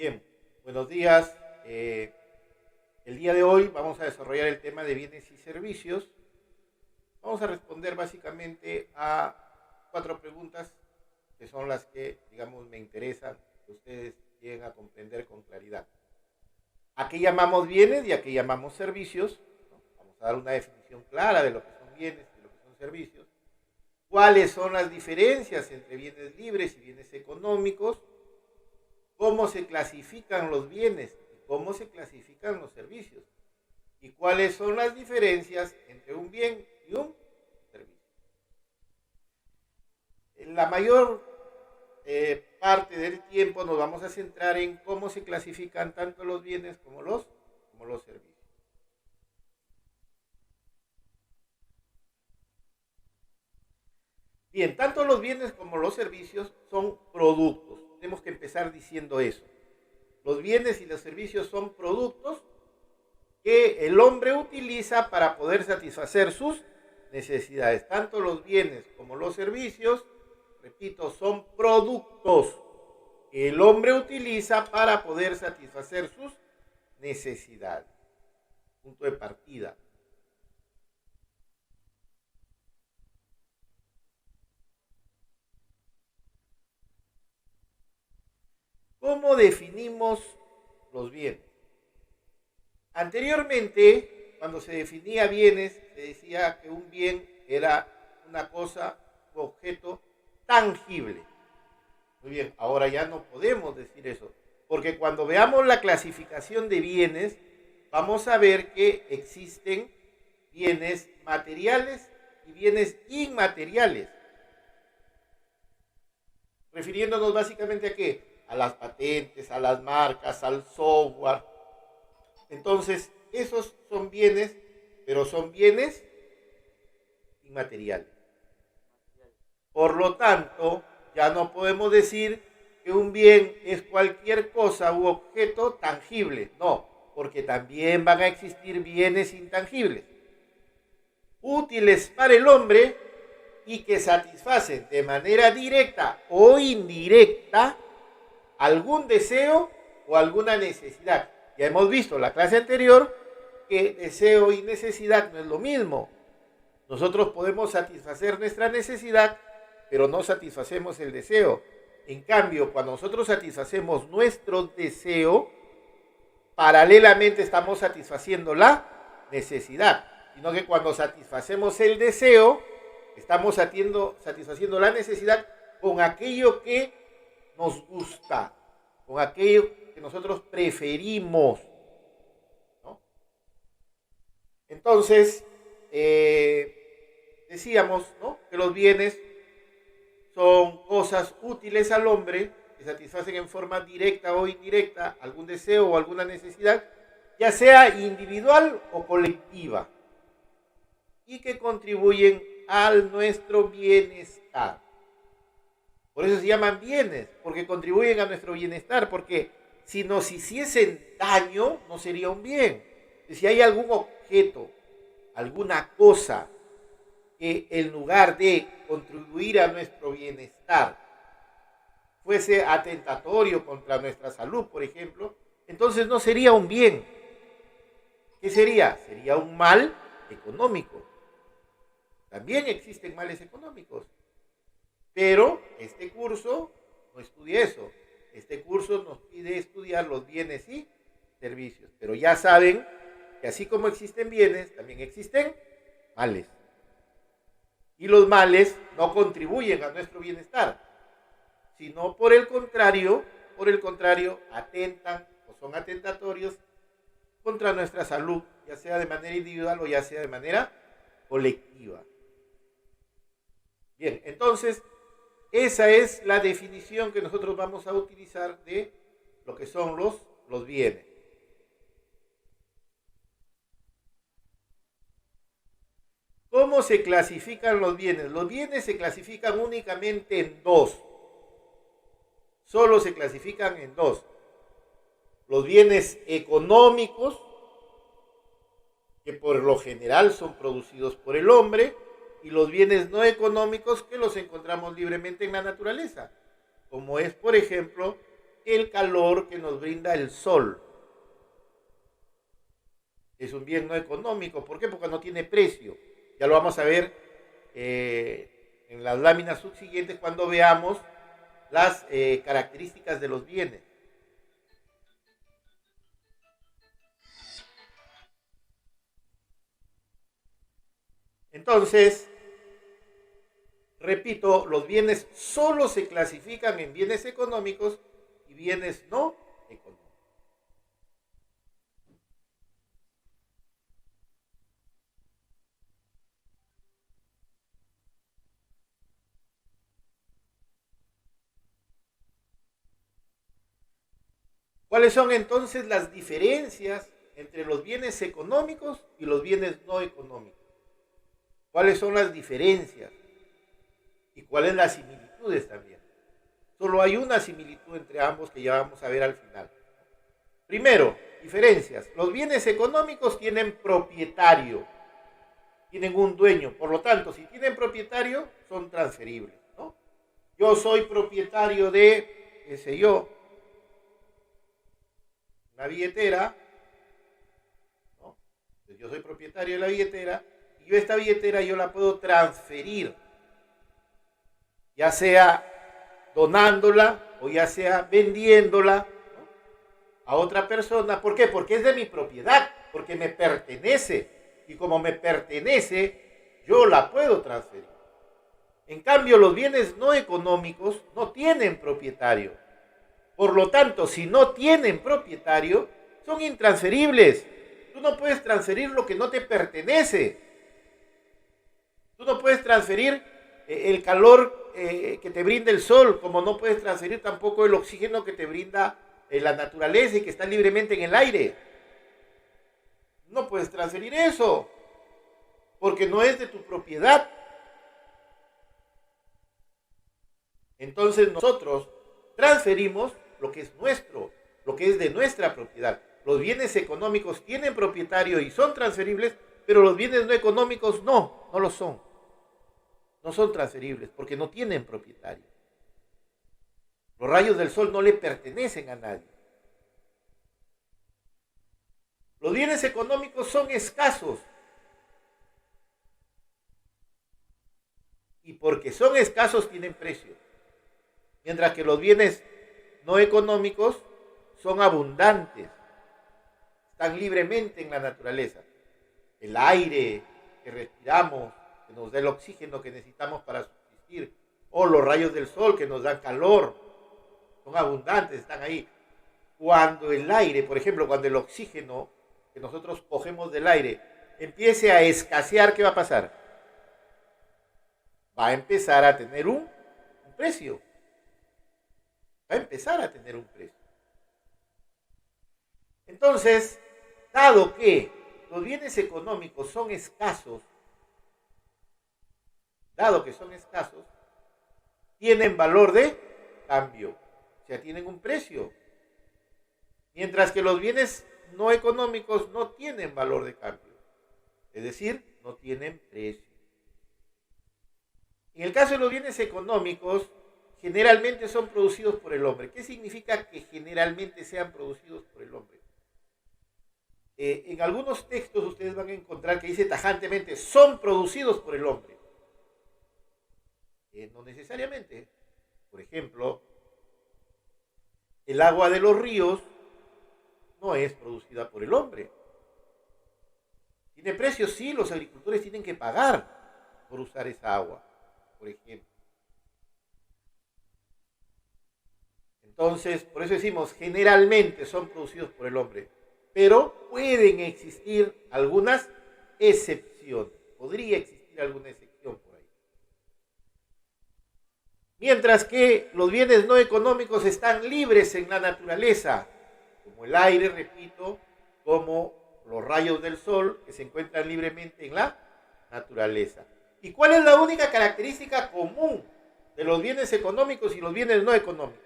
Bien, buenos días. El día de hoy vamos a desarrollar el tema de bienes y servicios. Vamos a responder básicamente a 4 preguntas que son las que, digamos, me interesan que ustedes lleguen a comprender con claridad. ¿A qué llamamos bienes y a qué llamamos servicios? ¿No? Vamos a dar una definición clara de lo que son bienes y de lo que son servicios. ¿Cuáles son las diferencias entre bienes libres y bienes económicos? ¿Cómo se clasifican los bienes y cómo se clasifican los servicios? ¿Y cuáles son las diferencias entre un bien y un servicio? En la mayor parte del tiempo nos vamos a centrar en cómo se clasifican tanto los bienes como los servicios. Bien, tanto los bienes como los servicios son productos. Tenemos que empezar diciendo eso. Los bienes y los servicios son productos que el hombre utiliza para poder satisfacer sus necesidades. Tanto los bienes como los servicios, repito, son productos que el hombre utiliza para poder satisfacer sus necesidades. Punto de partida. ¿Cómo definimos los bienes? Anteriormente, cuando se definía bienes, se decía que un bien era una cosa u objeto tangible. Muy bien, ahora ya no podemos decir eso, porque cuando veamos la clasificación de bienes, vamos a ver que existen bienes materiales y bienes inmateriales. Refiriéndonos básicamente a qué? A las patentes, a las marcas, al software. Entonces, esos son bienes, pero son bienes inmateriales. Por lo tanto, ya no podemos decir que un bien es cualquier cosa u objeto tangible. No, porque también van a existir bienes intangibles, útiles para el hombre y que satisfacen de manera directa o indirecta algún deseo o alguna necesidad. Ya hemos visto en la clase anterior que deseo y necesidad no es lo mismo. Nosotros podemos satisfacer nuestra necesidad, pero no satisfacemos el deseo. En cambio, cuando nosotros satisfacemos nuestro deseo, paralelamente estamos satisfaciendo la necesidad. Sino que cuando satisfacemos el deseo, estamos satisfaciendo la necesidad con aquello que nos gusta, con aquello que nosotros preferimos, ¿no? Entonces, decíamos, ¿no?, que los bienes son cosas útiles al hombre, que satisfacen en forma directa o indirecta algún deseo o alguna necesidad, ya sea individual o colectiva, y que contribuyen a nuestro bienestar. Por eso se llaman bienes, porque contribuyen a nuestro bienestar, porque si nos hiciesen daño, no sería un bien. Si hay algún objeto, alguna cosa, que en lugar de contribuir a nuestro bienestar, fuese atentatorio contra nuestra salud, por ejemplo, entonces no sería un bien. ¿Qué sería? Sería un mal económico. También existen males económicos. Pero este curso no estudia eso. Este curso nos pide estudiar los bienes y servicios. Pero ya saben que así como existen bienes, también existen males. Y los males no contribuyen a nuestro bienestar, sino por el contrario, atentan o son atentatorios contra nuestra salud, ya sea de manera individual o ya sea de manera colectiva. Bien, entonces, esa es la definición que nosotros vamos a utilizar de lo que son los bienes. ¿Cómo se clasifican los bienes? Los bienes se clasifican únicamente en dos. Solo se clasifican en dos. Los bienes económicos, que por lo general son producidos por el hombre, y los bienes no económicos que los encontramos libremente en la naturaleza, como es, por ejemplo, el calor que nos brinda el sol. Es un bien no económico. ¿Por qué? Porque no tiene precio. Ya lo vamos a ver en las láminas subsiguientes cuando veamos las características de los bienes. Entonces, repito, los bienes solo se clasifican en bienes económicos y bienes no económicos. ¿Cuáles son entonces las diferencias entre los bienes económicos y los bienes no económicos? ¿Cuáles son las diferencias? ¿Y cuáles las similitudes también? Solo hay una similitud entre ambos que ya vamos a ver al final. Primero, diferencias. Los bienes económicos tienen propietario, tienen un dueño. Por lo tanto, si tienen propietario, son transferibles, ¿no? Yo soy propietario de, qué sé yo, una billetera, ¿no? Entonces, yo soy propietario de la billetera y yo esta billetera yo la puedo transferir, ya sea donándola o ya sea vendiéndola, ¿no?, a otra persona. ¿Por qué? Porque es de mi propiedad, porque me pertenece. Y como me pertenece, yo la puedo transferir. En cambio, los bienes no económicos no tienen propietario. Por lo tanto, si no tienen propietario, son intransferibles. Tú no puedes transferir lo que no te pertenece. Tú no puedes transferir el calor que te brinda el sol, como no puedes transferir tampoco el oxígeno que te brinda la naturaleza y que está libremente en el aire. No puedes transferir eso, porque no es de tu propiedad. Entonces nosotros transferimos lo que es nuestro, lo que es de nuestra propiedad. Los bienes económicos tienen propietario y son transferibles, pero los bienes no económicos no lo son. No son transferibles porque no tienen propietario. Los rayos del sol no le pertenecen a nadie. Los bienes económicos son escasos. Y porque son escasos tienen precio. Mientras que los bienes no económicos son abundantes. Están libremente en la naturaleza. El aire que respiramos, que nos da el oxígeno que necesitamos para subsistir, o los rayos del sol que nos dan calor, son abundantes, están ahí. Cuando el aire, por ejemplo, cuando el oxígeno que nosotros cogemos del aire empiece a escasear, ¿qué va a pasar? Va a empezar a tener un precio. Va a empezar a tener un precio. Entonces, dado que los bienes económicos son escasos, tienen valor de cambio, o sea, tienen un precio. Mientras que los bienes no económicos no tienen valor de cambio, es decir, no tienen precio. En el caso de los bienes económicos, generalmente son producidos por el hombre. ¿Qué significa que generalmente sean producidos por el hombre? En algunos textos ustedes van a encontrar que dice tajantemente, son producidos por el hombre. No necesariamente. Por ejemplo, el agua de los ríos no es producida por el hombre. ¿Tiene precio? Sí, los agricultores tienen que pagar por usar esa agua, por ejemplo. Entonces, por eso decimos, generalmente son producidos por el hombre, pero pueden existir algunas excepciones. Podría existir alguna excepción por ahí. Mientras que los bienes no económicos están libres en la naturaleza, como el aire, repito, como los rayos del sol que se encuentran libremente en la naturaleza. ¿Y cuál es la única característica común de los bienes económicos y los bienes no económicos?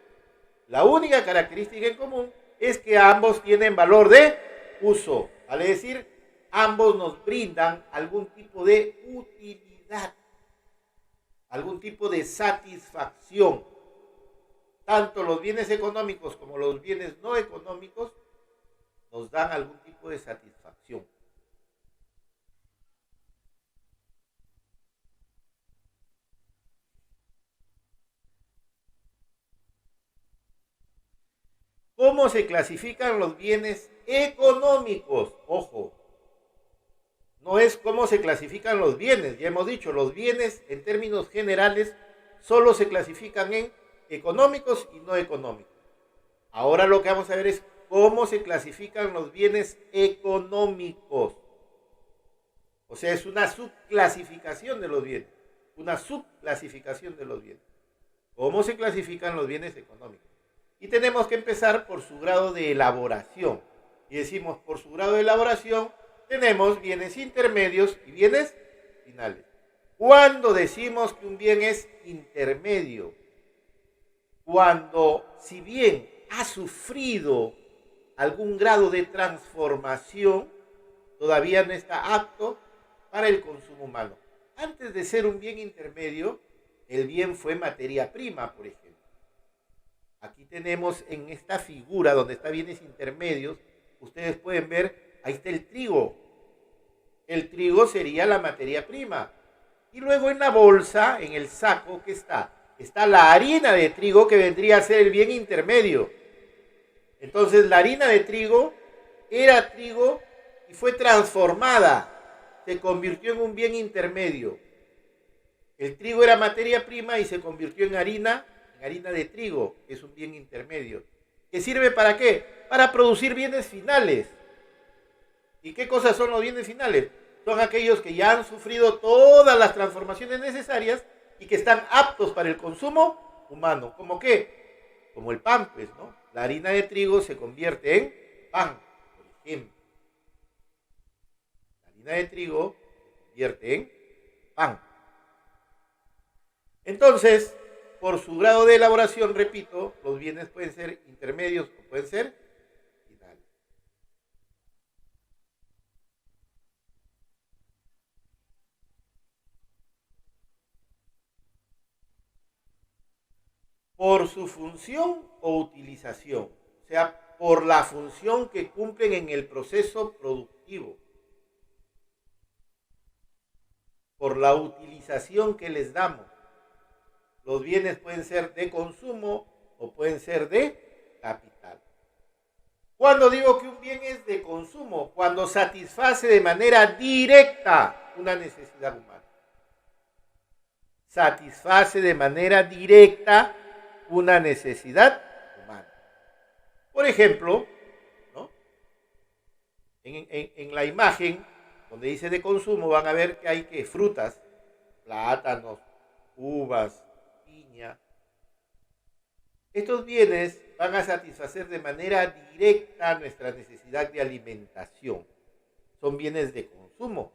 La única característica en común es que ambos tienen valor de uso, vale decir, ambos nos brindan algún tipo de utilidad, algún tipo de satisfacción. tanto los bienes económicos como los bienes no económicos nos dan algún tipo de satisfacción. ¿Cómo se clasifican los bienes económicos? Ojo, no es cómo se clasifican los bienes. Ya hemos dicho, los bienes en términos generales solo se clasifican en económicos y no económicos. Ahora lo que vamos a ver es cómo se clasifican los bienes económicos. O sea, es una subclasificación de los bienes. Una subclasificación de los bienes. ¿Cómo se clasifican los bienes económicos? Y tenemos que empezar por su grado de elaboración. Y decimos, por su grado de elaboración, tenemos bienes intermedios y bienes finales. ¿Cuándo decimos que un bien es intermedio? Cuando, si bien ha sufrido algún grado de transformación, todavía no está apto para el consumo humano. Antes de ser un bien intermedio, el bien fue materia prima, por ejemplo. Aquí tenemos en esta figura donde está bienes intermedios, ustedes pueden ver, ahí está el trigo. El trigo sería la materia prima. Y luego en la bolsa, en el saco, ¿qué está? Está la harina de trigo que vendría a ser el bien intermedio. Entonces la harina de trigo era trigo y fue transformada, se convirtió en un bien intermedio. El trigo era materia prima y se convirtió en harina de trigo, que es un bien intermedio. ¿Que sirve para qué? Para producir bienes finales. ¿Y qué cosas son los bienes finales? Son aquellos que ya han sufrido todas las transformaciones necesarias y que están aptos para el consumo humano. ¿Cómo qué? Como el pan, pues, ¿no? La harina de trigo se convierte en pan, por ejemplo. La harina de trigo se convierte en pan. Entonces, por su grado de elaboración, repito, los bienes pueden ser intermedios o pueden ser finales. Por su función o utilización, o sea, por la función que cumplen en el proceso productivo, por la utilización que les damos. Los bienes pueden ser de consumo o pueden ser de capital. Cuando digo que un bien es de consumo, cuando satisface de manera directa una necesidad humana. Satisface de manera directa una necesidad humana. Por ejemplo, ¿no? en la imagen donde dice de consumo van a ver que hay que frutas, plátanos, uvas, piña. Estos bienes van a satisfacer de manera directa nuestra necesidad de alimentación. Son bienes de consumo.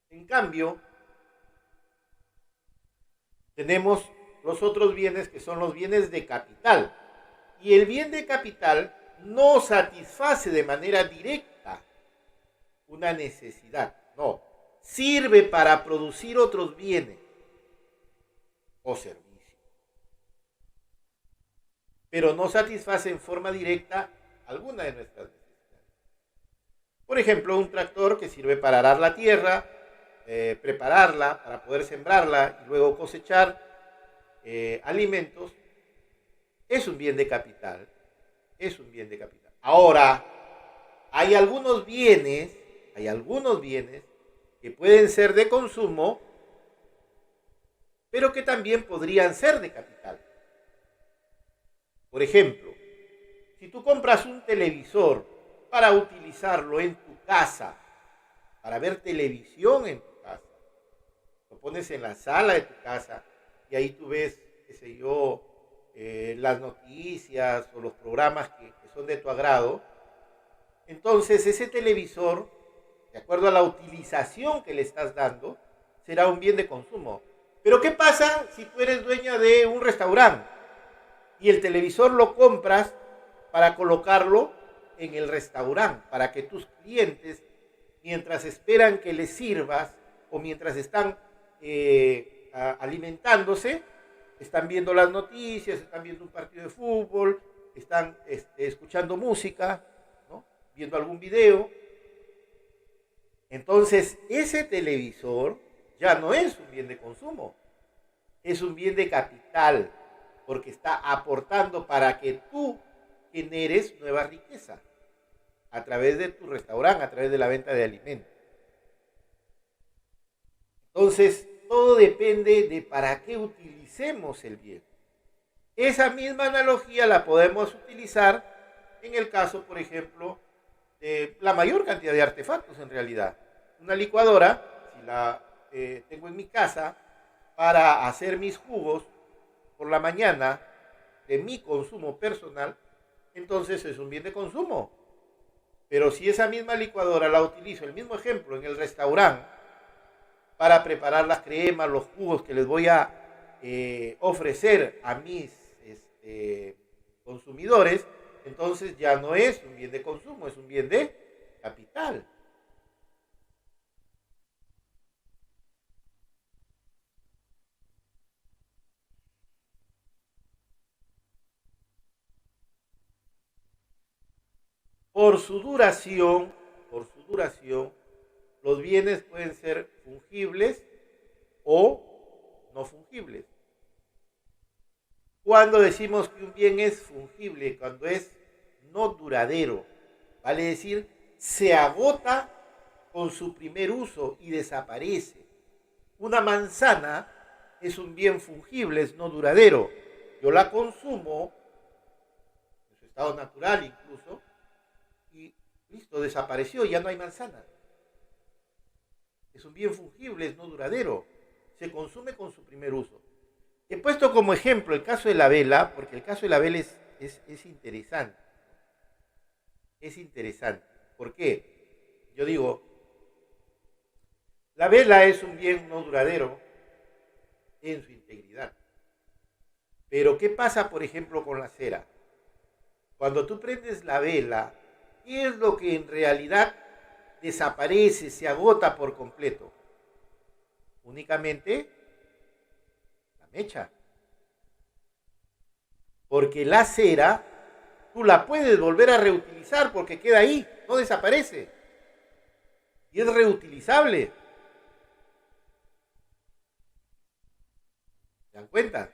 En cambio, tenemos los otros bienes que son los bienes de capital. Y el bien de capital no satisface de manera directa una necesidad, no. Sirve para producir otros bienes o servicios. Pero no satisface en forma directa alguna de nuestras necesidades. Por ejemplo, un tractor que sirve para arar la tierra, prepararla, para poder sembrarla y luego cosechar alimentos, es un bien de capital. Es un bien de capital. Ahora, hay algunos bienes que pueden ser de consumo, pero que también podrían ser de capital. Por ejemplo, si tú compras un televisor para utilizarlo en tu casa, para ver televisión en tu casa, lo pones en la sala de tu casa y ahí tú ves, qué sé yo, las noticias o los programas que son de tu agrado, entonces ese televisor, de acuerdo a la utilización que le estás dando, será un bien de consumo. Pero ¿qué pasa si tú eres dueña de un restaurante y el televisor lo compras para colocarlo en el restaurante, para que tus clientes, mientras esperan que les sirvas o mientras están alimentándose, están viendo las noticias, están viendo un partido de fútbol, están escuchando música, ¿no? Viendo algún video. Entonces, ese televisor ya no es un bien de consumo, es un bien de capital, porque está aportando para que tú generes nueva riqueza a través de tu restaurante, a través de la venta de alimentos. Entonces, todo depende de para qué utilicemos el bien. Esa misma analogía la podemos utilizar en el caso, por ejemplo, de la mayor cantidad de artefactos en realidad. Una licuadora, si la tengo en mi casa para hacer mis jugos por la mañana de mi consumo personal, entonces es un bien de consumo. Pero si esa misma licuadora la utilizo, el mismo ejemplo, en el restaurante, para preparar las cremas, los jugos que les voy a ofrecer a mis consumidores, entonces ya no es un bien de consumo, es un bien de capital. Por su duración, los bienes pueden ser fungibles o no fungibles. Cuando decimos que un bien es fungible, cuando es no duradero, vale decir, se agota con su primer uso y desaparece. Una manzana es un bien fungible, es no duradero. Yo la consumo, en su estado natural incluso, y listo, desapareció, ya no hay manzana. Es un bien fungible, es no duradero. Se consume con su primer uso. He puesto como ejemplo el caso de la vela, porque el caso de la vela es interesante. Es interesante. ¿Por qué? Yo digo, la vela es un bien no duradero en su integridad. Pero ¿qué pasa, por ejemplo, con la cera? Cuando tú prendes la vela, ¿qué es lo que en realidad desaparece, se agota por completo? Únicamente la mecha. Porque la cera, tú la puedes volver a reutilizar porque queda ahí, no desaparece. Y es reutilizable. ¿Se dan cuenta?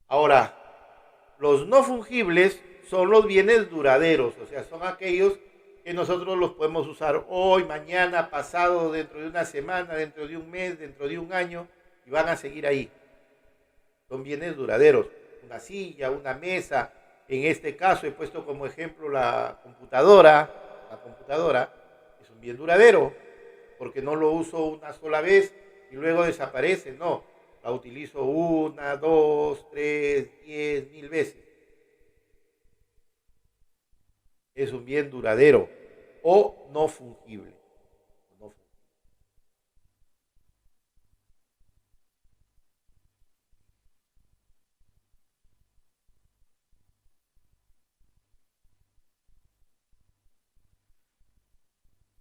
Ahora, los no fungibles son los bienes duraderos, o sea, son aquellos que nosotros los podemos usar hoy, mañana, pasado, dentro de una semana, dentro de un mes, dentro de un año, y van a seguir ahí. Son bienes duraderos. Una silla, una mesa, en este caso he puesto como ejemplo la computadora. La computadora es un bien duradero, porque no lo uso una sola vez y luego desaparece, no. La utilizo 1, 2, 3, 10, 1000 veces. Es un bien duradero o no fungible.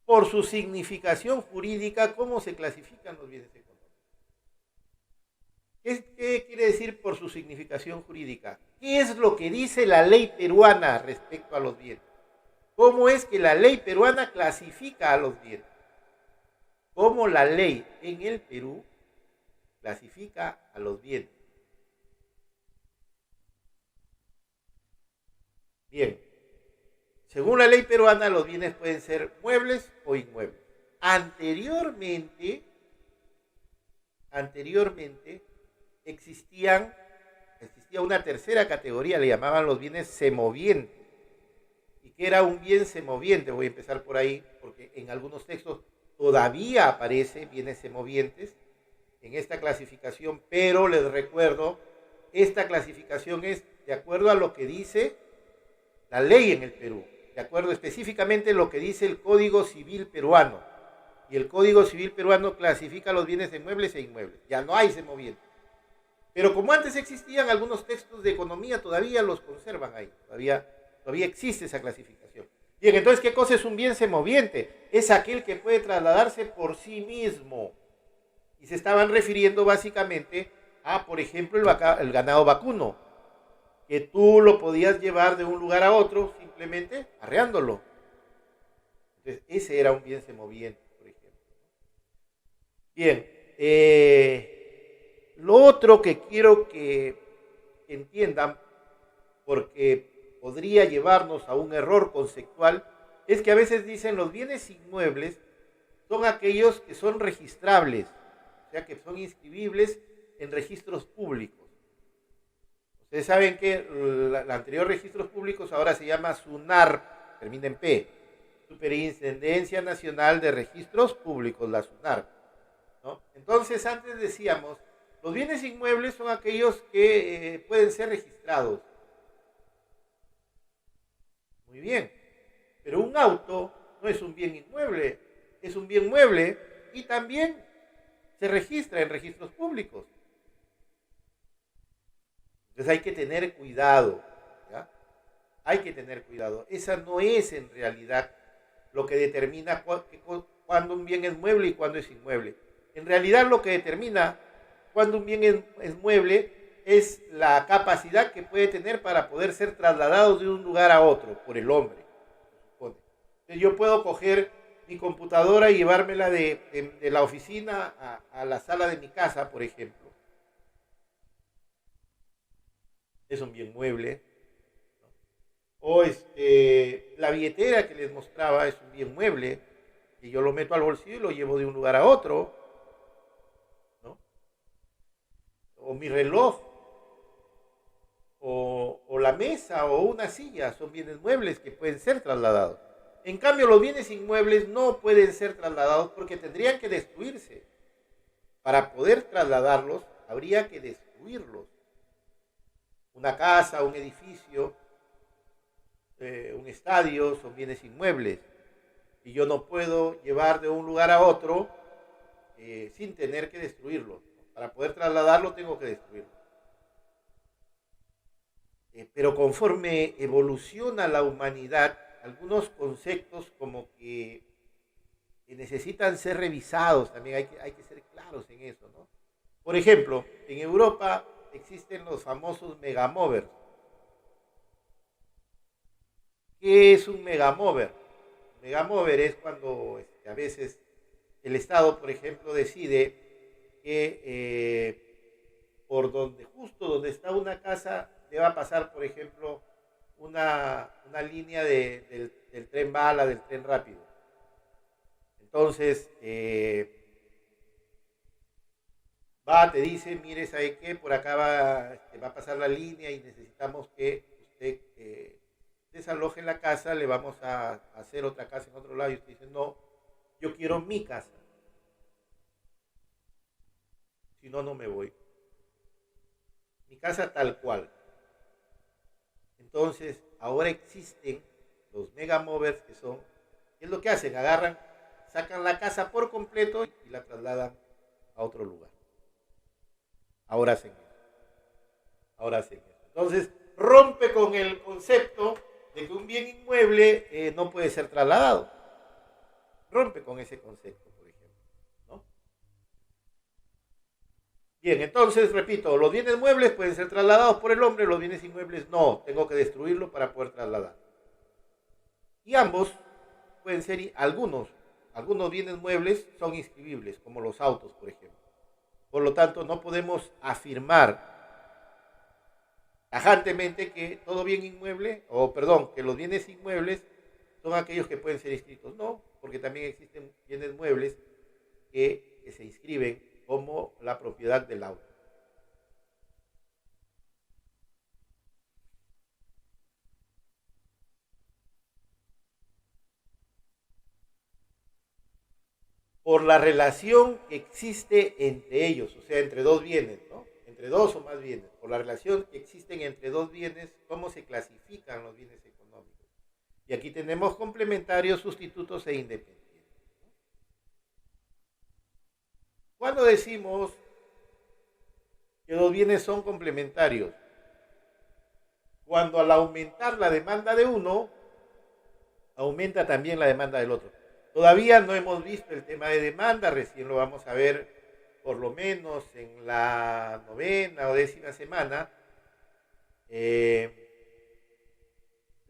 Por su significación jurídica, ¿cómo se clasifican los bienes económicos? ¿Qué quiere decir por su significación jurídica? ¿Qué es lo que dice la ley peruana respecto a los bienes? ¿Cómo es que la ley peruana clasifica a los bienes? ¿Cómo la ley en el Perú clasifica a los bienes? Bien, según la ley peruana, los bienes pueden ser muebles o inmuebles. Anteriormente existía una tercera categoría, le llamaban los bienes semovientes. ¿Y qué era un bien semoviente? Voy a empezar por ahí, porque en algunos textos todavía aparece bienes semovientes en esta clasificación, pero les recuerdo, esta clasificación es de acuerdo a lo que dice la ley en el Perú, de acuerdo específicamente a lo que dice el Código Civil peruano. Y el Código Civil peruano clasifica los bienes de muebles e inmuebles. Ya no hay semovientes. Pero como antes existían algunos textos de economía, todavía los conservan ahí. Todavía existe esa clasificación. Bien, entonces, ¿qué cosa es un bien semoviente? Es aquel que puede trasladarse por sí mismo. Y se estaban refiriendo básicamente a, por ejemplo, el ganado vacuno, que tú lo podías llevar de un lugar a otro simplemente arreándolo. Entonces, ese era un bien semoviente, por ejemplo. Bien, lo otro que quiero que entiendan, porque podría llevarnos a un error conceptual, es que a veces dicen los bienes inmuebles son aquellos que son registrables, o sea, que son inscribibles en registros públicos. Ustedes saben que la anterior registros públicos ahora se llama SUNAR, termina en P, Superintendencia Nacional de Registros Públicos, la SUNAR, ¿no? Entonces, antes decíamos, los bienes inmuebles son aquellos que pueden ser registrados. Muy bien, pero un auto no es un bien inmueble, es un bien mueble y también se registra en registros públicos. Entonces hay que tener cuidado, ¿ya? Hay que tener cuidado. Esa no es en realidad lo que determina cuándo un bien es mueble y cuándo es inmueble. En realidad lo que determina cuándo un bien es mueble es la capacidad que puede tener para poder ser trasladado de un lugar a otro por el hombre. Entonces yo puedo coger mi computadora y llevármela de la oficina a la sala de mi casa, por ejemplo. Es un bien mueble. O la billetera que les mostraba es un bien mueble, que yo lo meto al bolsillo y lo llevo de un lugar a otro, ¿no? O mi reloj, o la mesa, o una silla, son bienes muebles que pueden ser trasladados. En cambio, los bienes inmuebles no pueden ser trasladados porque tendrían que destruirse. Para poder trasladarlos, habría que destruirlos. Una casa, un edificio, un estadio, son bienes inmuebles. Y yo no puedo llevar de un lugar a otro sin tener que destruirlo. Para poder trasladarlo tengo que destruirlo. Pero conforme evoluciona la humanidad, algunos conceptos como que necesitan ser revisados, también hay que ser claros en eso, ¿no? Por ejemplo, en Europa existen los famosos megamovers. ¿Qué es un megamover? Un megamover es cuando a veces el Estado, por ejemplo, decide que por justo donde está una casa, le va a pasar, por ejemplo, una línea del tren bala, del tren rápido. Entonces, te dice, mire, ¿sabe qué? Por acá va a pasar la línea y necesitamos que usted desaloje la casa, le vamos a hacer otra casa en otro lado. Y usted dice, no, yo quiero mi casa. Si no, no me voy. Mi casa tal cual. Entonces, ahora existen los megamovers que son, ¿qué es lo que hacen? Agarran, sacan la casa por completo y la trasladan a otro lugar. Ahora hacen eso. Entonces, rompe con el concepto de que un bien inmueble no puede ser trasladado. Rompe con ese concepto, por ejemplo, ¿no? Bien, entonces, repito, los bienes muebles pueden ser trasladados por el hombre, los bienes inmuebles no, tengo que destruirlo para poder trasladar. Y ambos pueden ser, algunos bienes muebles son inscribibles, como los autos, por ejemplo. Por lo tanto, no podemos afirmar tajantemente que todo bien inmueble, que los bienes inmuebles son aquellos que pueden ser inscritos. No, porque también existen bienes muebles que se inscriben como la propiedad del auto. Por la relación que existe entre ellos, o sea, entre dos bienes, ¿no? Entre dos o más bienes, por la relación que existen entre dos bienes, cómo se clasifican los bienes económicos. Y aquí tenemos complementarios, sustitutos e independientes. ¿Cuándo decimos que los bienes son complementarios? Cuando al aumentar la demanda de uno, aumenta también la demanda del otro. Todavía no hemos visto el tema de demanda, recién lo vamos a ver por lo menos en la 9ª o 10ª semana,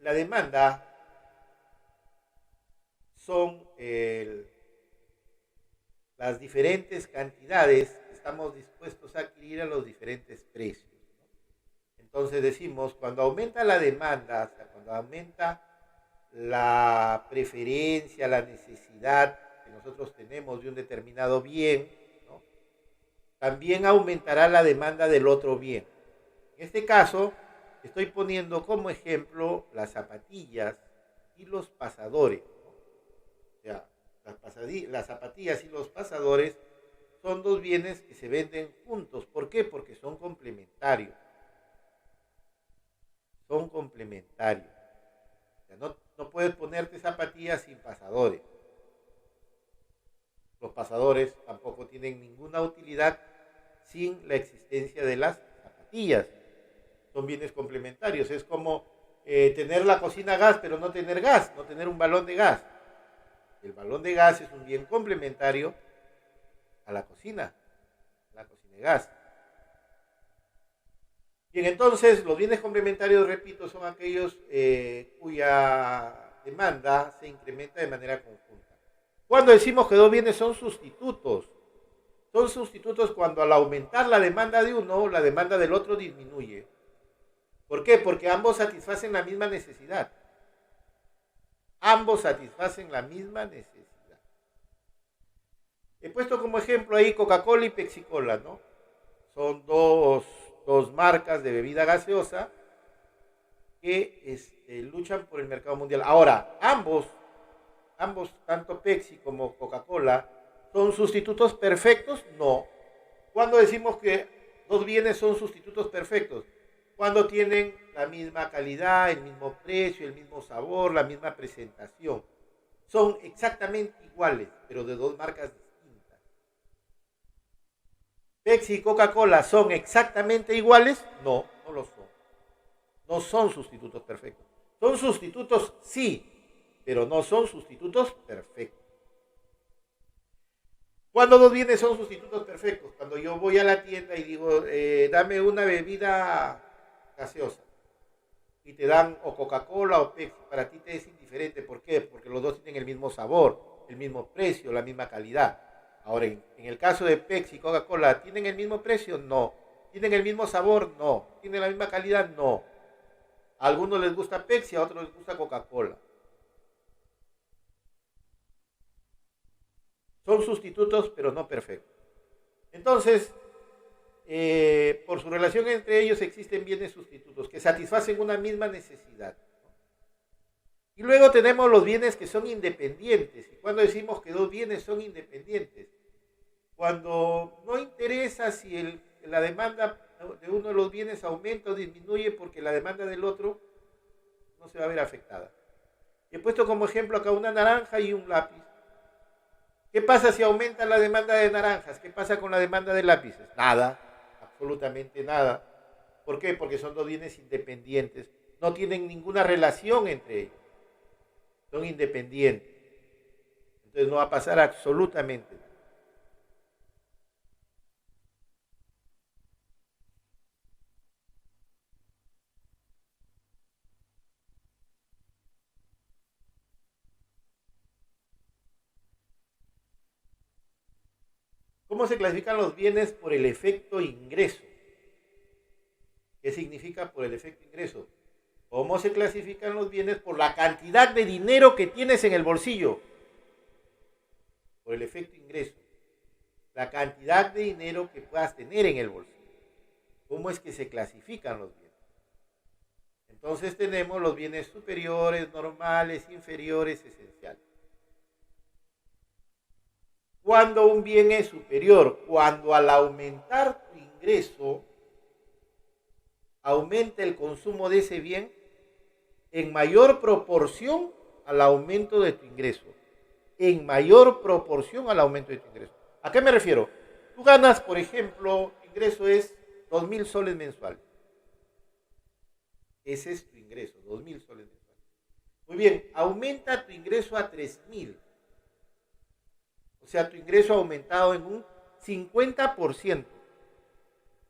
la demanda son las diferentes cantidades que estamos dispuestos a adquirir a los diferentes precios. Entonces decimos, cuando aumenta la demanda, o sea, cuando aumenta la preferencia, la necesidad que nosotros tenemos de un determinado bien, ¿no?, también aumentará la demanda del otro bien. En este caso, estoy poniendo como ejemplo las zapatillas y los pasadores, ¿no? O sea, las zapatillas y los pasadores son dos bienes que se venden juntos. ¿Por qué? Porque son complementarios. Son complementarios. O sea, no puedes ponerte zapatillas sin pasadores. Los pasadores tampoco tienen ninguna utilidad sin la existencia de las zapatillas. Son bienes complementarios. Es como tener la cocina a gas, pero no tener gas, no tener un balón de gas. El balón de gas es un bien complementario a la cocina de gas. Bien, entonces los bienes complementarios, repito, son aquellos cuya demanda se incrementa de manera conjunta. Cuando decimos que dos bienes son sustitutos cuando al aumentar la demanda de uno, la demanda del otro disminuye. ¿Por qué? Porque ambos satisfacen la misma necesidad. Ambos satisfacen la misma necesidad. He puesto como ejemplo ahí Coca-Cola y Pepsi-Cola, ¿no? Son dos marcas de bebida gaseosa que luchan por el mercado mundial. Ahora, ambos, tanto Pepsi como Coca-Cola, ¿son sustitutos perfectos? No. ¿Cuándo decimos que dos bienes son sustitutos perfectos? Cuando tienen la misma calidad, el mismo precio, el mismo sabor, la misma presentación. Son exactamente iguales, pero de dos marcas distintas. ¿Pepsi y Coca-Cola son exactamente iguales? No, no lo son. No son sustitutos perfectos. Son sustitutos, sí, pero no son sustitutos perfectos. ¿Cuándo dos bienes son sustitutos perfectos? Cuando yo voy a la tienda y digo, dame una bebida gaseosa, y te dan o Coca-Cola o Pepsi, para ti te es indiferente. ¿Por qué? Porque los dos tienen el mismo sabor, el mismo precio, la misma calidad. Ahora, en el caso de Pepsi y Coca-Cola, ¿tienen el mismo precio? No. ¿Tienen el mismo sabor? No. ¿Tienen la misma calidad? No. A algunos les gusta Pepsi, a otros les gusta Coca-Cola. Son sustitutos, pero no perfectos. Entonces, por su relación entre ellos existen bienes sustitutos que satisfacen una misma necesidad. Y luego tenemos los bienes que son independientes. ¿Y cuando decimos que dos bienes son independientes? Cuando no interesa si la demanda de uno de los bienes aumenta o disminuye, porque la demanda del otro no se va a ver afectada. He puesto como ejemplo acá una naranja y un lápiz. ¿Qué pasa si aumenta la demanda de naranjas? ¿Qué pasa con la demanda de lápices? Nada, absolutamente nada. ¿Por qué? Porque son dos bienes independientes. No tienen ninguna relación entre ellos. Son independientes. Entonces no va a pasar absolutamente nada. ¿Cómo se clasifican los bienes por el efecto ingreso? ¿Qué significa por el efecto ingreso? ¿Cómo se clasifican los bienes por la cantidad de dinero que tienes en el bolsillo? Por el efecto ingreso. La cantidad de dinero que puedas tener en el bolsillo. ¿Cómo es que se clasifican los bienes? Entonces tenemos los bienes superiores, normales, inferiores, esenciales. Cuando un bien es superior, cuando al aumentar tu ingreso, aumenta el consumo de ese bien en mayor proporción al aumento de tu ingreso. En mayor proporción al aumento de tu ingreso. ¿A qué me refiero? Tú ganas, por ejemplo, tu ingreso es 2.000 soles mensuales. Ese es tu ingreso, 2.000 soles mensuales. Muy bien, aumenta tu ingreso a 3.000. O sea, tu ingreso ha aumentado en un 50%.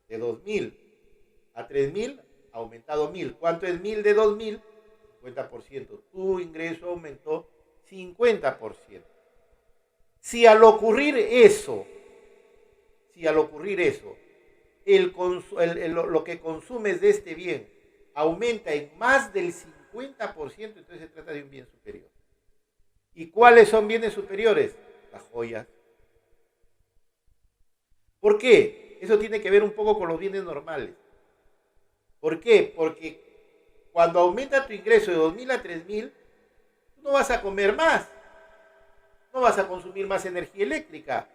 De 2.000 a 3.000 ha aumentado 1.000. ¿Cuánto es 1.000 de 2.000? 50%. Tu ingreso aumentó 50%. Si al ocurrir eso, lo que consumes de este bien aumenta en más del 50%, entonces se trata de un bien superior. ¿Y cuáles son bienes superiores? Las joyas. ¿Por qué? Eso tiene que ver un poco con los bienes normales. ¿Por qué? Porque cuando aumenta tu ingreso de 2.000 a 3.000, no vas a comer más, no vas a consumir más energía eléctrica,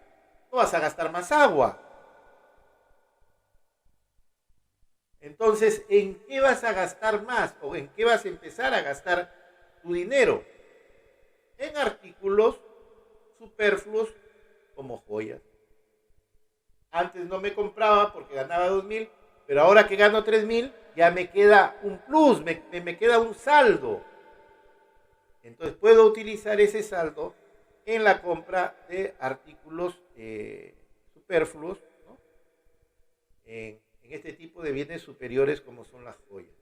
no vas a gastar más agua. Entonces, ¿en qué vas a gastar más o en qué vas a empezar a gastar tu dinero? En artículos superfluos como joyas. Antes no me compraba porque ganaba 2.000, pero ahora que gano 3.000, ya me queda un plus, me queda un saldo. Entonces puedo utilizar ese saldo en la compra de artículos superfluos, ¿no? En este tipo de bienes superiores como son las joyas.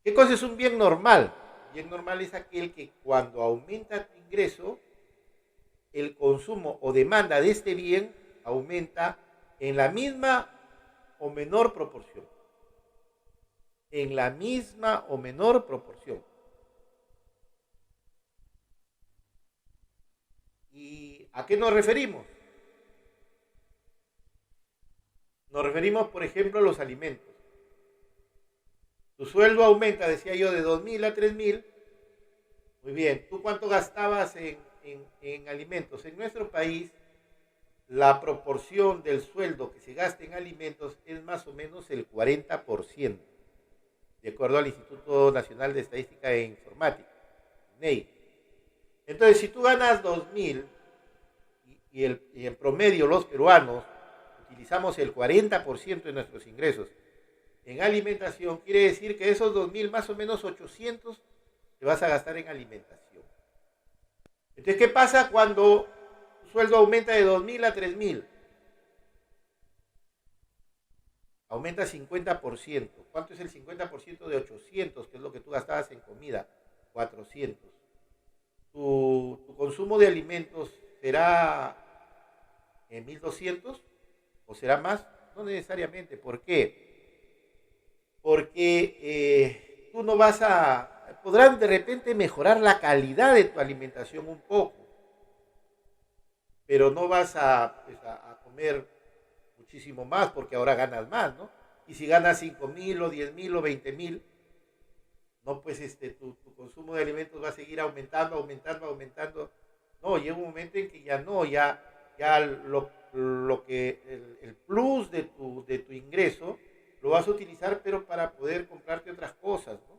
¿Qué cosa es un bien normal? Bien normal es aquel que cuando aumenta tu ingreso, el consumo o demanda de este bien aumenta en la misma o menor proporción. En la misma o menor proporción. ¿Y a qué nos referimos? Nos referimos, por ejemplo, a los alimentos. Tu sueldo aumenta, decía yo, de 2.000 a 3.000. Muy bien, ¿tú cuánto gastabas en alimentos? En nuestro país, la proporción del sueldo que se gasta en alimentos es más o menos el 40%, de acuerdo al Instituto Nacional de Estadística e Informática, INEI. Entonces, si tú ganas 2.000 y en promedio los peruanos utilizamos el 40% de nuestros ingresos en alimentación, quiere decir que esos 2.000 más o menos 800 te vas a gastar en alimentación. Entonces, ¿qué pasa cuando tu sueldo aumenta de 2.000 a 3.000? Aumenta 50%. ¿Cuánto es el 50% de 800? Que es lo que tú gastabas en comida. 400. ¿Tu consumo de alimentos será en 1.200 o será más? No necesariamente. ¿Por qué? Porque tú no vas a... Podrás de repente mejorar la calidad de tu alimentación un poco, pero no vas a comer muchísimo más porque ahora ganas más, ¿no? Y si ganas 5.000 o 10.000 o 20.000, no, pues tu consumo de alimentos va a seguir aumentando. No, llega un momento en que ya no, ya lo que el plus de tu ingreso lo vas a utilizar, pero para poder comprarte otras cosas, ¿no?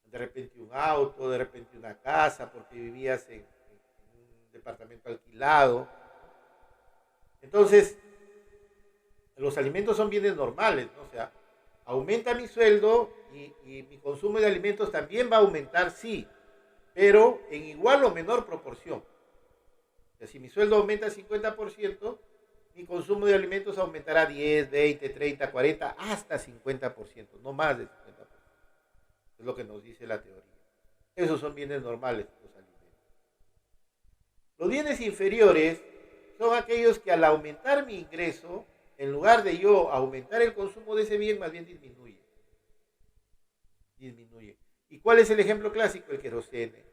De repente un auto, de repente una casa, porque vivías en un departamento alquilado. Entonces, los alimentos son bienes normales, ¿no? O sea, aumenta mi sueldo y mi consumo de alimentos también va a aumentar, sí, pero en igual o menor proporción. O sea, si mi sueldo aumenta 50%, mi consumo de alimentos aumentará 10, 20, 30, 40, hasta 50%, no más de 50%. Es lo que nos dice la teoría. Esos son bienes normales, los alimentos. Los bienes inferiores son aquellos que al aumentar mi ingreso, en lugar de yo aumentar el consumo de ese bien, más bien disminuye. ¿Y cuál es el ejemplo clásico? El querosene.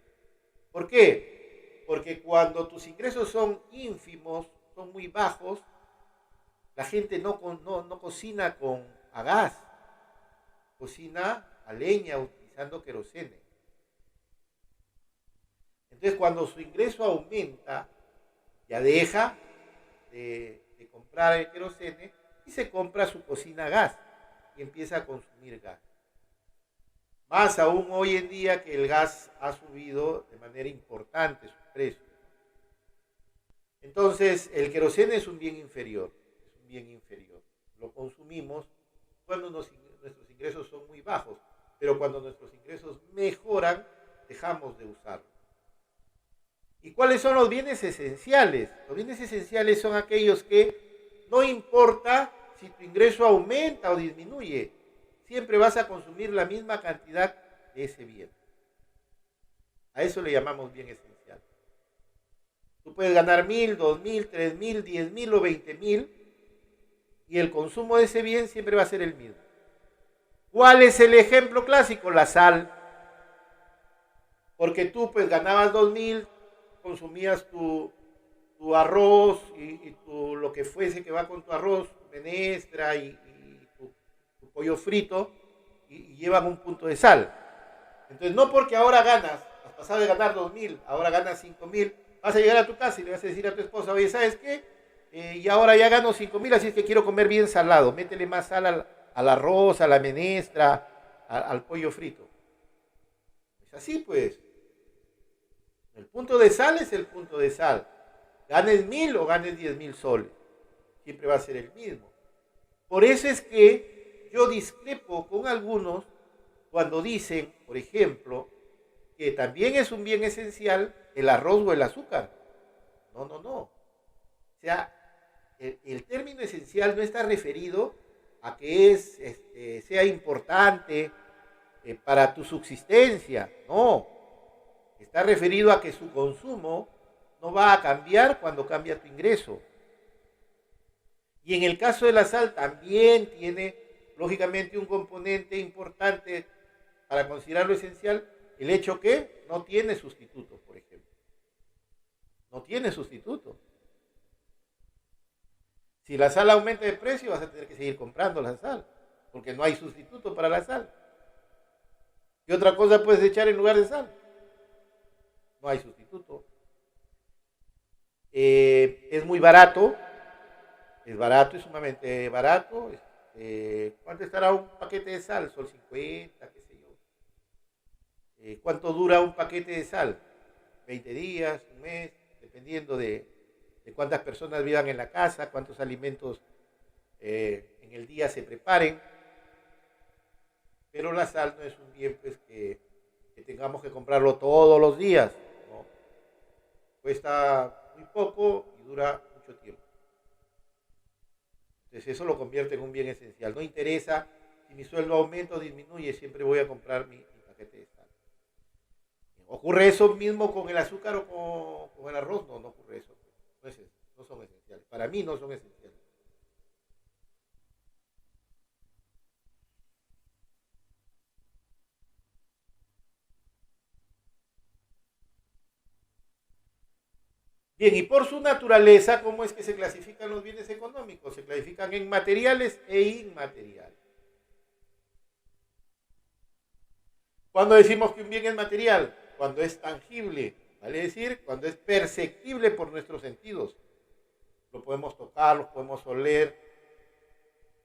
¿Por qué? Porque cuando tus ingresos son ínfimos, son muy bajos, la gente no cocina a gas, cocina a leña utilizando querosene. Entonces, cuando su ingreso aumenta, ya deja de comprar el querosene y se compra su cocina a gas y empieza a consumir gas. Más aún hoy en día que el gas ha subido de manera importante su precio. Entonces, el querosene es un bien inferior, Lo consumimos cuando nuestros ingresos son muy bajos, pero cuando nuestros ingresos mejoran, dejamos de usarlo. ¿Y cuáles son los bienes esenciales? Los bienes esenciales son aquellos que no importa si tu ingreso aumenta o disminuye, siempre vas a consumir la misma cantidad de ese bien. A eso le llamamos bien esencial. Tú puedes ganar 1.000, 2.000, 3.000, 10.000 o 20.000 y el consumo de ese bien siempre va a ser el mismo. ¿Cuál es el ejemplo clásico? La sal. Porque tú pues ganabas 2.000, consumías tu arroz y lo que fuese que va con tu arroz, menestra y tu pollo frito y llevan un punto de sal. Entonces no porque ahora ganas, has pasado de ganar 2.000, ahora ganas 5.000, vas a llegar a tu casa y le vas a decir a tu esposa, oye, ¿sabes qué? Y ahora ya gano 5.000, así es que quiero comer bien salado, métele más sal al arroz, a la menestra, al pollo frito. Es así pues. El punto de sal es el punto de sal. Ganes 1.000 o ganes 10.000 soles. Siempre va a ser el mismo. Por eso es que yo discrepo con algunos cuando dicen, por ejemplo, que también es un bien esencial el arroz o el azúcar. No. O sea, el término esencial no está referido a que sea importante para tu subsistencia. No. Está referido a que su consumo no va a cambiar cuando cambia tu ingreso. Y en el caso de la sal también tiene, lógicamente, un componente importante para considerarlo esencial, el hecho que no tiene sustituto, por ejemplo. No tiene sustituto. Si la sal aumenta de precio, vas a tener que seguir comprando la sal, porque no hay sustituto para la sal. ¿Qué otra cosa puedes echar en lugar de sal? No hay sustituto. Es muy barato, es sumamente barato. ¿Cuánto estará un paquete de sal? Sol 50, qué sé yo. ¿Cuánto dura un paquete de sal? 20 días, un mes, dependiendo de cuántas personas vivan en la casa, cuántos alimentos en el día se preparen. Pero la sal no es un bien pues, que tengamos que comprarlo todos los días. ¿No? Cuesta muy poco y dura mucho tiempo. Entonces eso lo convierte en un bien esencial. No interesa si mi sueldo aumenta o disminuye, siempre voy a comprar mi paquete de sal. ¿Ocurre eso mismo con el azúcar o con el arroz? No ocurre eso. No son esenciales. Para mí no son esenciales. Bien, y por su naturaleza, ¿cómo es que se clasifican los bienes económicos? Se clasifican en materiales e inmateriales. ¿Cuándo decimos que un bien es material? Cuando es tangible, vale decir, cuando es perceptible por nuestros sentidos. Lo podemos tocar, lo podemos oler,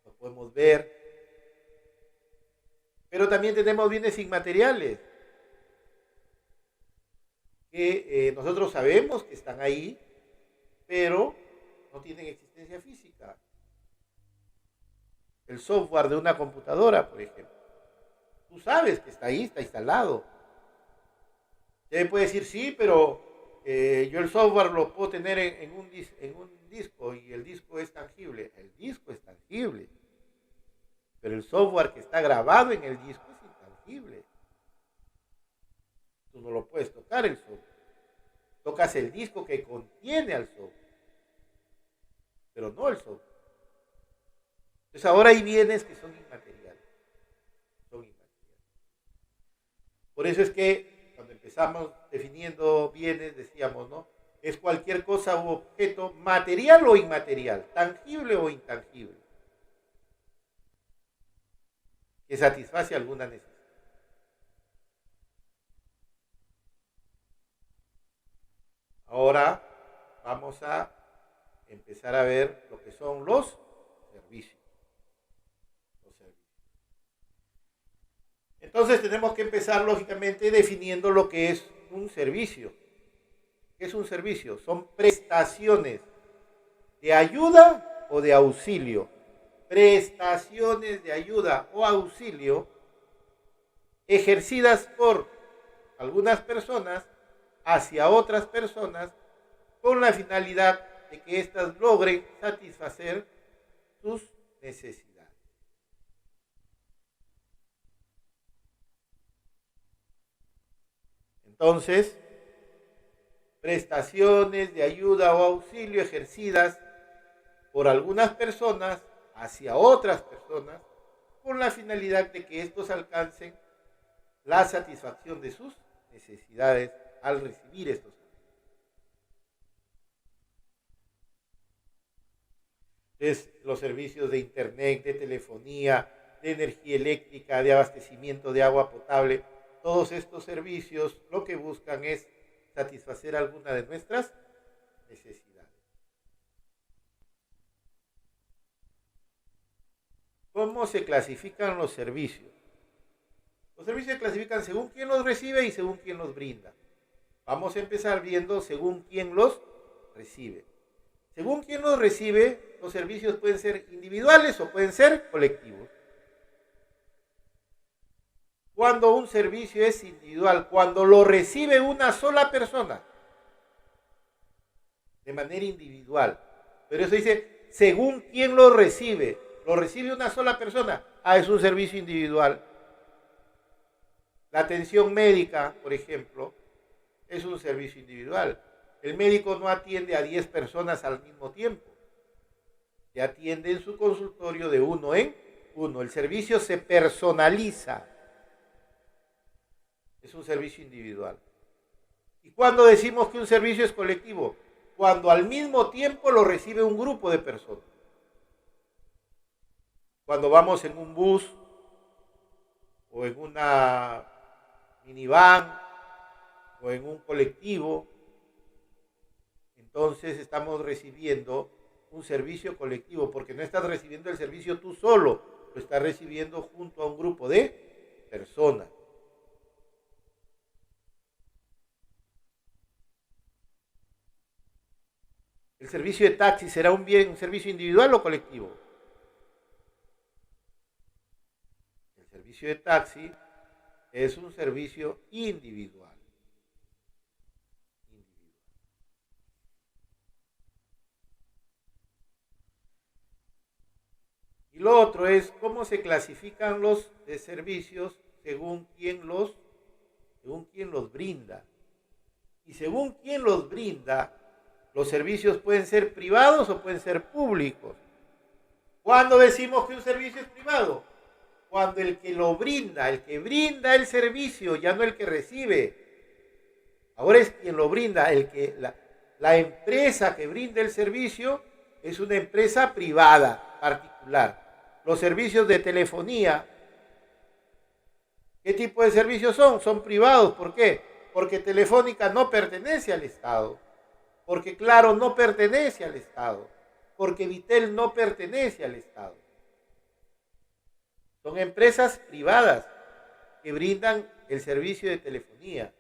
lo podemos ver. Pero también tenemos bienes inmateriales, que nosotros sabemos que están ahí, pero no tienen existencia física. El software de una computadora, por ejemplo. Tú sabes que está ahí, está instalado. Usted puede decir, sí, pero yo el software lo puedo tener en un disco y el disco es tangible. El disco es tangible. Pero el software que está grabado en el disco es intangible. Tú no lo puedes tocar el software. Tocas el disco que contiene al software, pero no el software. Entonces ahora hay bienes que son inmateriales. Por eso es que cuando empezamos definiendo bienes decíamos, ¿no? Es cualquier cosa u objeto material o inmaterial, tangible o intangible, que satisface alguna necesidad. Ahora vamos a empezar a ver lo que son los servicios. Entonces tenemos que empezar lógicamente definiendo lo que es un servicio. ¿Qué es un servicio? Son prestaciones de ayuda o de auxilio. Prestaciones de ayuda o auxilio ejercidas por algunas personas hacia otras personas con la finalidad de que éstas logren satisfacer sus necesidades. Entonces, prestaciones de ayuda o auxilio ejercidas por algunas personas hacia otras personas con la finalidad de que estos alcancen la satisfacción de sus necesidades al recibir estos servicios. Es los servicios de internet, de telefonía, de energía eléctrica, de abastecimiento de agua potable. Todos estos servicios lo que buscan es satisfacer alguna de nuestras necesidades. ¿Cómo se clasifican los servicios? Los servicios se clasifican según quién los recibe y según quién los brinda. Vamos a empezar viendo según quién los recibe. Según quién los recibe, los servicios pueden ser individuales o pueden ser colectivos. Cuando un servicio es individual, cuando lo recibe una sola persona, de manera individual, pero eso dice, según quién lo recibe una sola persona, es un servicio individual. La atención médica, por ejemplo, es un servicio individual. El médico no atiende a 10 personas al mismo tiempo, se atiende en su consultorio de uno en uno. El servicio se personaliza. Es un servicio individual. ¿Y cuándo decimos que un servicio es colectivo? Cuando al mismo tiempo lo recibe un grupo de personas. Cuando vamos en un bus o en una minivan o en un colectivo, entonces estamos recibiendo un servicio colectivo, porque no estás recibiendo el servicio tú solo, lo estás recibiendo junto a un grupo de personas. ¿El servicio de taxi será un servicio individual o colectivo? El servicio de taxi es un servicio individual. Y lo otro es cómo se clasifican los servicios según quién los brinda. Y según quién los brinda, los servicios pueden ser privados o pueden ser públicos. ¿Cuándo decimos que un servicio es privado? Cuando el que lo brinda, el que brinda el servicio, ya no el que recibe. Ahora es quien lo brinda, la empresa que brinda el servicio es una empresa privada, particular. Los servicios de telefonía, ¿qué tipo de servicios son? Son privados. ¿Por qué? Porque Telefónica no pertenece al Estado. Porque Claro no pertenece al Estado, porque Vitel no pertenece al Estado. Son empresas privadas que brindan el servicio de telefonía.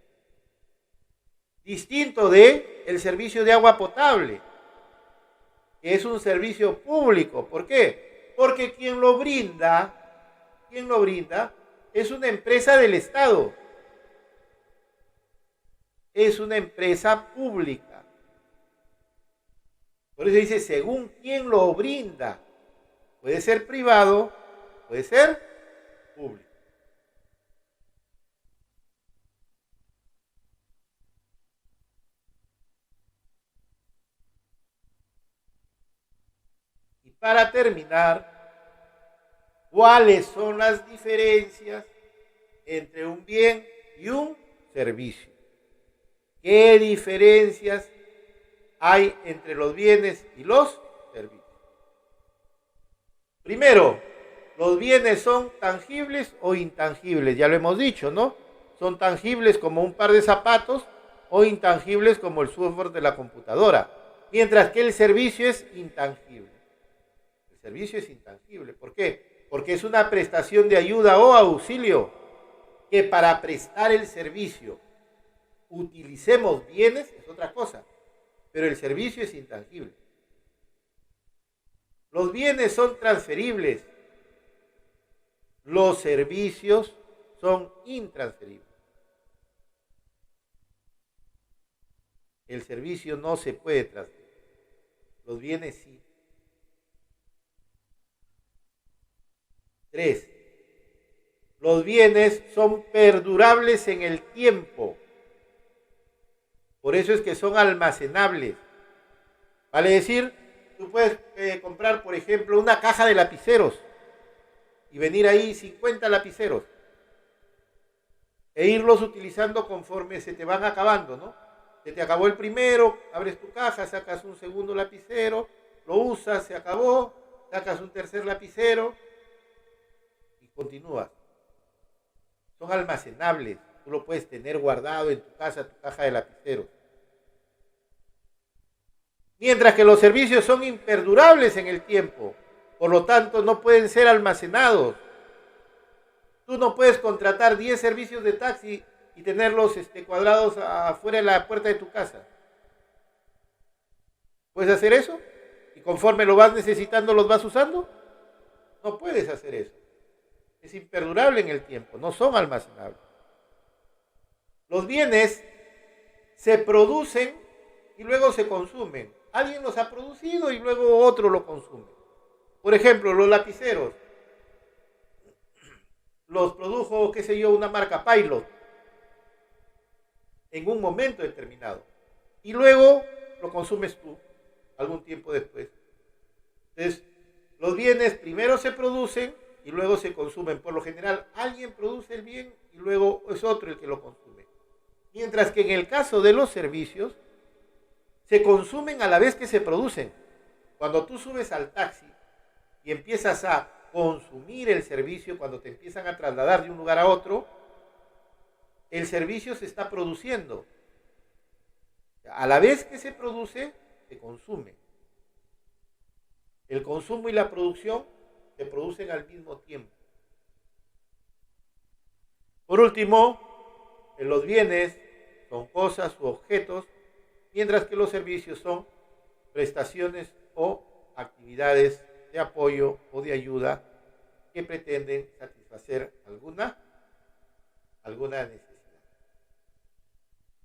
Distinto de el servicio de agua potable, que es un servicio público. ¿Por qué? Porque quien lo brinda es una empresa del Estado. Es una empresa pública. Por eso dice, según quién lo brinda. Puede ser privado, puede ser público. Y para terminar, ¿cuáles son las diferencias entre un bien y un servicio? ¿Qué diferencias hay entre los bienes y los servicios? Primero, los bienes son tangibles o intangibles, ya lo hemos dicho, ¿no? Son tangibles como un par de zapatos o intangibles como el software de la computadora, mientras que el servicio es intangible. El servicio es intangible, ¿por qué? Porque es una prestación de ayuda o auxilio, que para prestar el servicio utilicemos bienes es otra cosa. Pero el servicio es intangible. Los bienes son transferibles. Los servicios son intransferibles. El servicio no se puede transferir. Los bienes sí. 3. Los bienes son perdurables en el tiempo. Por eso es que son almacenables. Vale decir, tú puedes comprar, por ejemplo, una caja de lapiceros y venir ahí 50 lapiceros e irlos utilizando conforme se te van acabando, ¿no? Se te acabó el primero, abres tu caja, sacas un segundo lapicero, lo usas, se acabó, sacas un tercer lapicero y continúas. Son almacenables, tú lo puedes tener guardado en tu casa, tu caja de lapiceros. Mientras que los servicios son imperdurables en el tiempo, por lo tanto no pueden ser almacenados. Tú no puedes contratar 10 servicios de taxi y tenerlos cuadrados afuera de la puerta de tu casa. ¿Puedes hacer eso? ¿Y conforme lo vas necesitando los vas usando? No puedes hacer eso. Es imperdurable en el tiempo, no son almacenables. Los bienes se producen y luego se consumen. Alguien los ha producido y luego otro lo consume. Por ejemplo, los lapiceros. Los produjo, qué sé yo, una marca Pilot en un momento determinado. Y luego lo consumes tú algún tiempo después. Entonces, los bienes primero se producen y luego se consumen. Por lo general, alguien produce el bien y luego es otro el que lo consume. Mientras que en el caso de los servicios, se consumen a la vez que se producen. Cuando tú subes al taxi y empiezas a consumir el servicio, cuando te empiezan a trasladar de un lugar a otro, el servicio se está produciendo. A la vez que se produce, se consume. El consumo y la producción se producen al mismo tiempo. Por último, los bienes son cosas u objetos, mientras que los servicios son prestaciones o actividades de apoyo o de ayuda que pretenden satisfacer